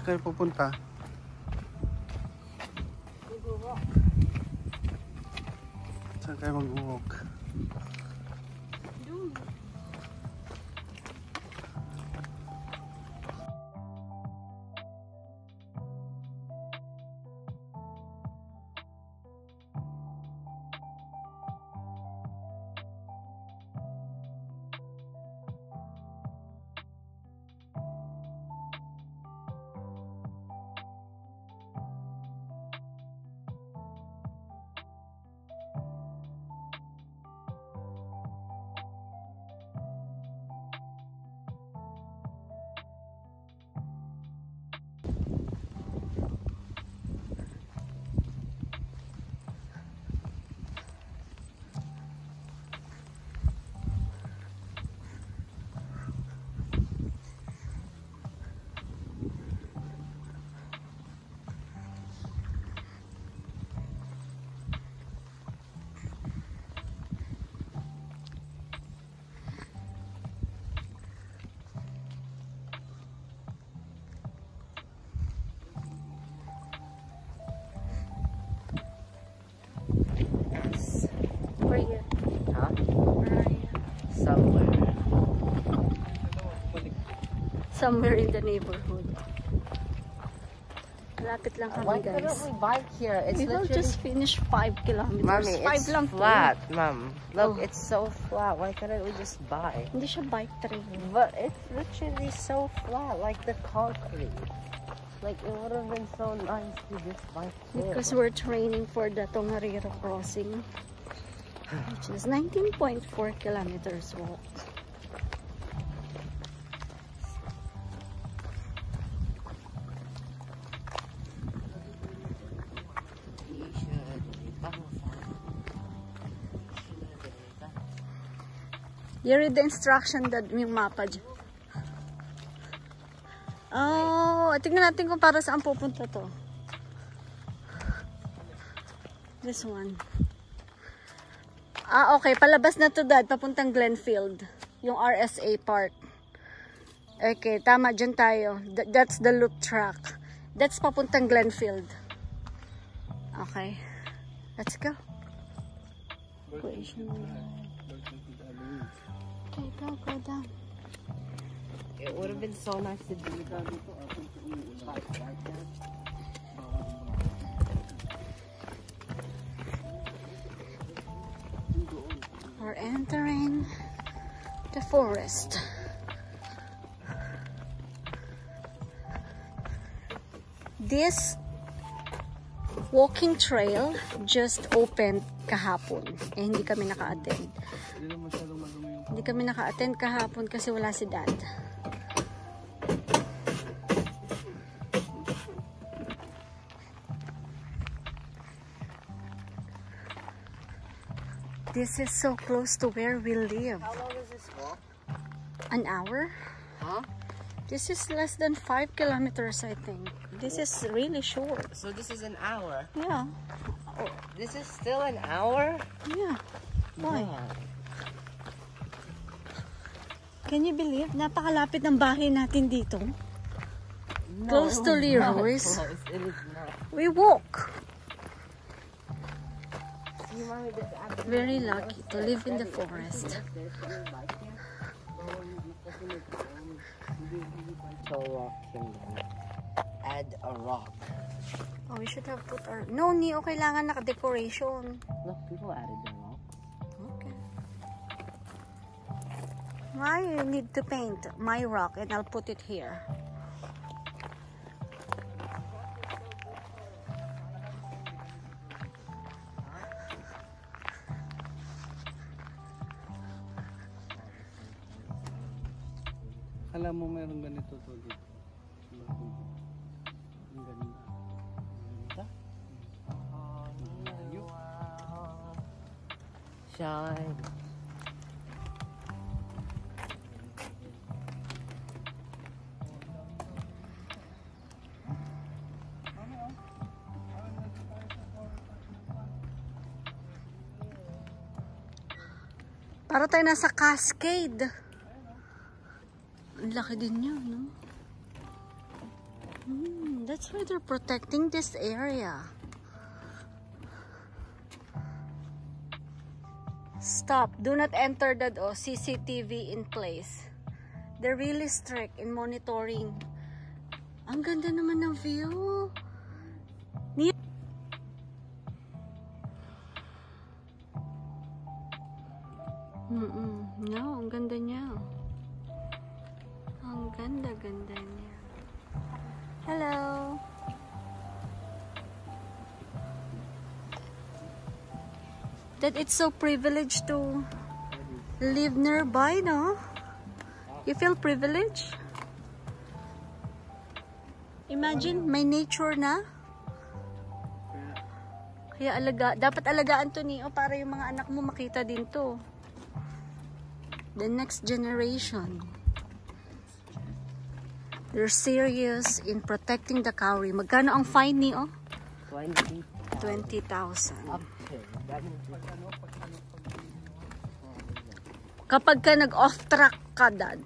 Saan kayo pupunta? Saan kayo mag-walk? Where are you? Huh? Where are you? Somewhere in the neighborhood. Malapit lang Why kami, couldn't guys. we bike here? It's We will literally just finish 5 kilometers. Mommy, 5 it's lang flat, Mom. Look, Oh. it's so flat. Why couldn't we just bike? Hindi siya bike trail. But it's literally so flat, like the concrete. Like, it would have been so nice to just bike here. Because we're training for the Tongariro crossing, which is 19.4 kilometers walk. You read the instruction that yung mapa dyan. Oh, tingnan natin kung para saan pupunta to. This one. Ah, okay. Palabas na to, Dad. Papuntang Glenfield. Yung RSA part. Okay, tama. Dyan tayo. That's the loop track. That's papuntang Glenfield. Okay. Let's go. Okay, go down. It would have been so nice to do that. We're entering the forest. This walking trail just opened kahapon. Eh, hindi kami naka-attend. Hindi kami naka-attend kahapon kasi wala si Dad. This is so close to where we live. How long is this walk? An hour? Huh? This is less than 5 kilometers, I think. This is really short. So this is an hour? Yeah. Oh, this is still an hour? Yeah. Why? Yeah. Can you believe? Napakalapit ng bahay natin dito. No, Close to it's not Leroy's. close. It is not. We walk. See, Mommy, this afternoon, Very lucky to live in the forest. So rock kingdom. Add a rock. Oh, we should have put our... No, Neo, kailangan naka-decoration. Look, people added the rock. Okay. Why you need to paint my rock and I'll put it here. Alam mo mayroong ganito to dito. Ang ganda. Shine. Para tayo nasa Cascade. Ang laki din niya, no? That's why they're protecting this area. Stop. Do not enter the door. CCTV in place. They're really strict in monitoring. Ang ganda naman ng view. No, ang ganda niya. Ang ganda-ganda niya. Hello. That it's so privileged to live nearby, no? You feel privileged? Imagine, may nature na. Kaya dapat alagaan to Neo para yung mga anak mo makita din to. The next generation. They're serious in protecting the Kauri. Magkano ang fine Neo? 20,000. Kapag ka nag-off track ka, Dad.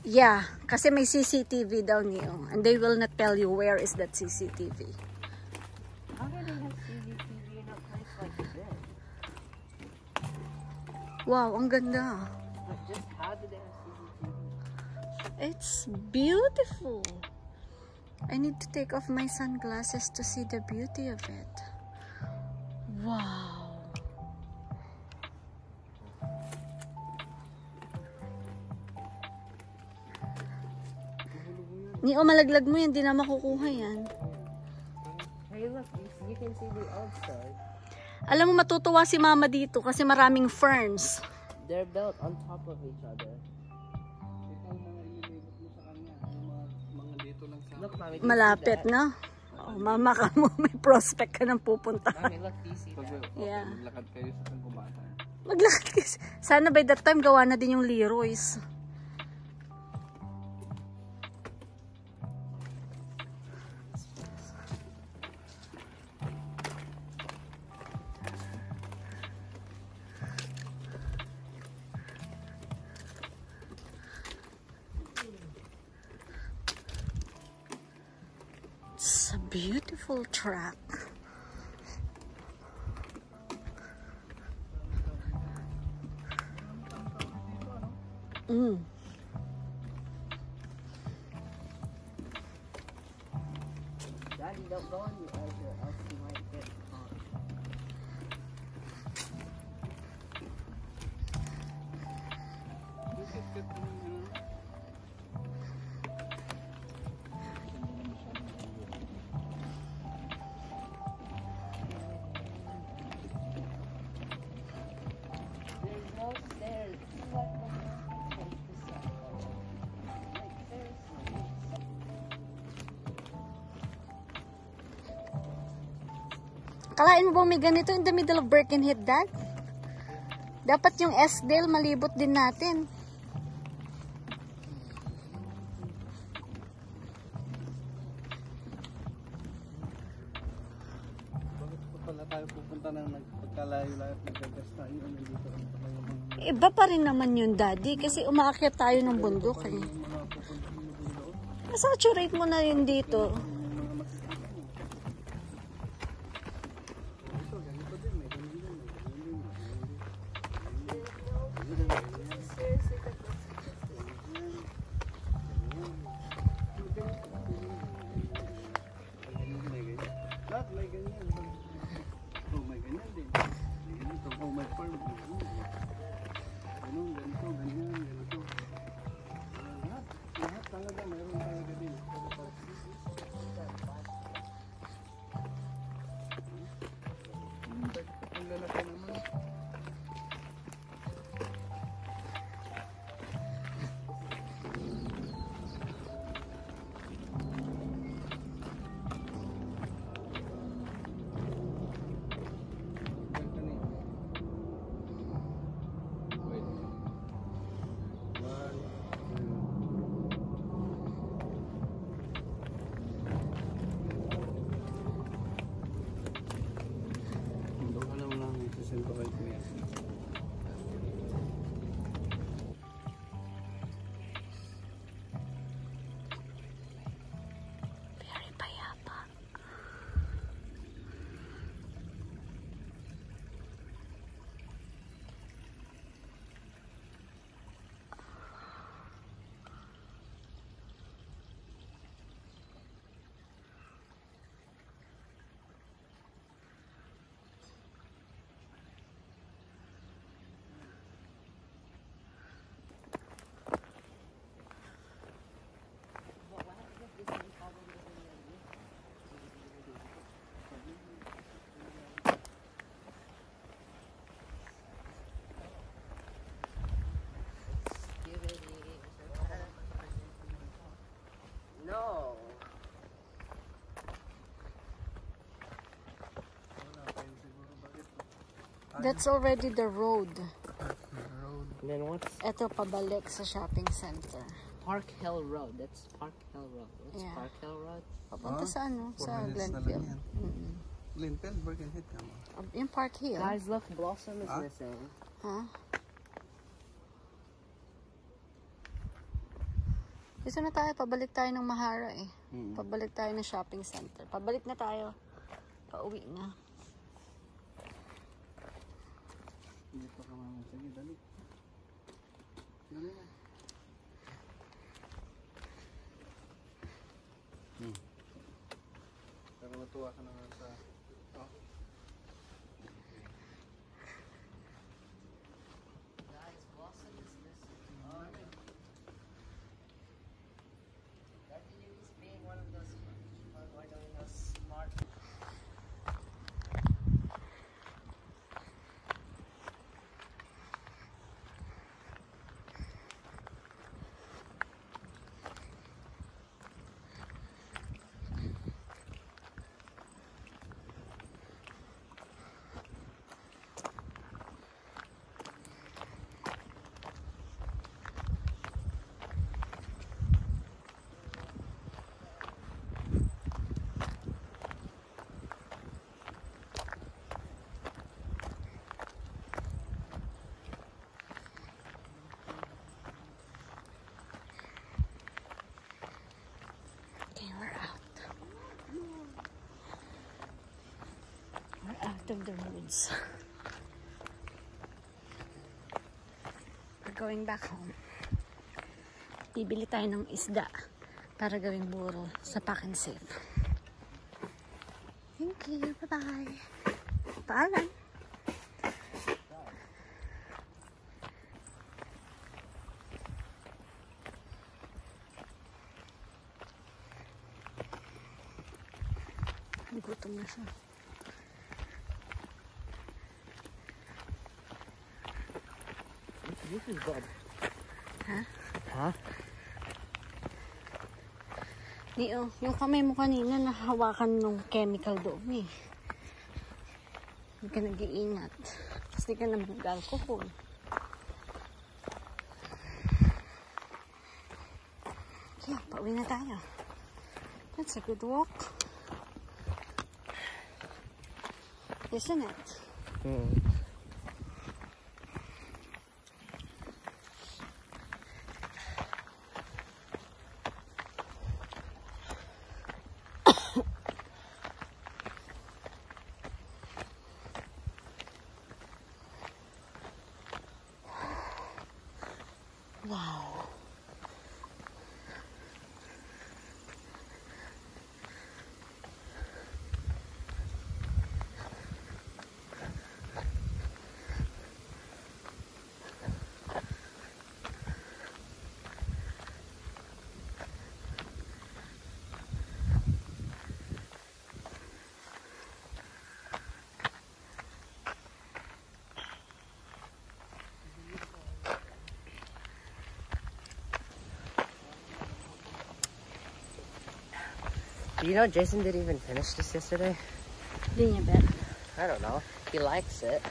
Yeah, kasi may CCTV daw Neo. And they will not tell you where is that CCTV. How do they have CCTV in a place like this? Wow, ang ganda. But just how do they have CCTV? It's beautiful. I need to take off my sunglasses to see the beauty of it. Wow. Neo, malaglag mo yan. Di na makukuha yan. Hey, look. You can see the outside. Alam mo, matutuwa si Mama dito kasi maraming ferns. They're built on top of each other. Look, Mommy, do you Malapit see that? na. Oh, Mama ka mo, may prospect ka ng pupunta. Mommy, look, do you see that? Yeah. Maglakad kayo sa kagubatan. Maglakad kasi. Sana by that time gawa na din yung Leroy's. It's a beautiful track. Daddy, don't go on the edge or else you might get caught. There's no stairs. What the heck is this? Like, seriously. Kalain mo bang may ganito in the middle of Birkenhead, Dad? Dapat yung Esdale malibot din natin. Bakit pa pala tayo pupunta ng nagpagkalayo-layo at naggagas tayo? Nandito ang pala yung Iba pa rin naman yun, Daddy, kasi umaakyat tayo ng bundok eh. mga pupunta yung doon. Saturate mo na yun dito. Ito, ganito din. May ganun din. Lahat may ganyan. Oh, may ganyan din. May ganito. Oh, may farm. Ganun, ganito, ganyan, ganito. Lahat talaga mayroon talaga din. Ang lalaki naman. That's already the road. And then what's Ito pabalik sa shopping center. Park Hill Road? That's Park Hill Road. What's Yeah. Park Hill Road? Papunta sa ano? 4 Sa minutes na lang Glenfield. yan. Mm-mm. Glenfield, Birkenhead ka mo. Yung Park Hill. Guys, look, Blossom is Huh? missing. Ha? Gusto na tayo, pabalik tayo ng Mahara eh. Pabalik tayo ng shopping center. Pabalik na tayo. Pauwi na. Hindi pa ka mama. Sige, dali. Dali na. Pero matuwa ka naman sa... Oh. Guys, Blossom is missing. That is being one of those people who are doing those smart. Okay, we're out. We're out of the roads. We're going back home. Bibili tayo ng isda para gawing buro sa Pack and Save. Thank you. Bye-bye. Paalam. Gutom na siya. This is good. Ha? Huh? Yung kamay mo kanina nahawakan ng chemical doon eh. Hindi ka nag-iingat. Tapos di ka nag-alcohol. Okay, pauwi na tayo. That's a good walk. Isn't it? Wow. Do you know Jason didn't even finish this yesterday? Di niya bet. I don't know. He likes it.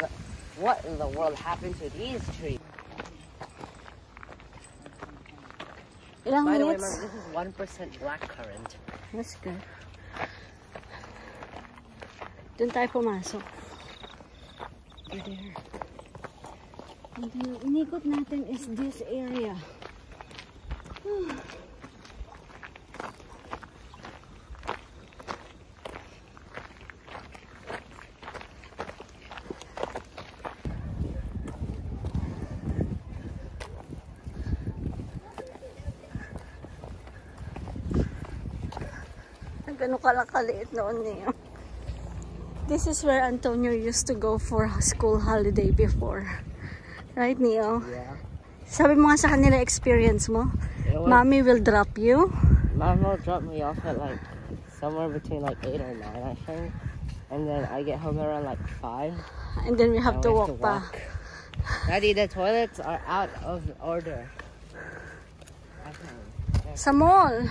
But what in the world happened to these trees? Ilang By the way, minutes? Mom, this is 1% blackcurrant. That's good. Doon tayo pumasok. There. And then, inikot natin is this area. Gano'n kalakaliit noon niya. This is where Antonio used to go for school holiday before. Right, Neo? Yeah. Sabi mo nga sa kanila experience mo, Mommy will drop you. Mom will drop me off at like somewhere between like 8 or 9, I think. And then I get home around like 5. And then we have to walk pa. Daddy, the toilets are out of order. Sa mall.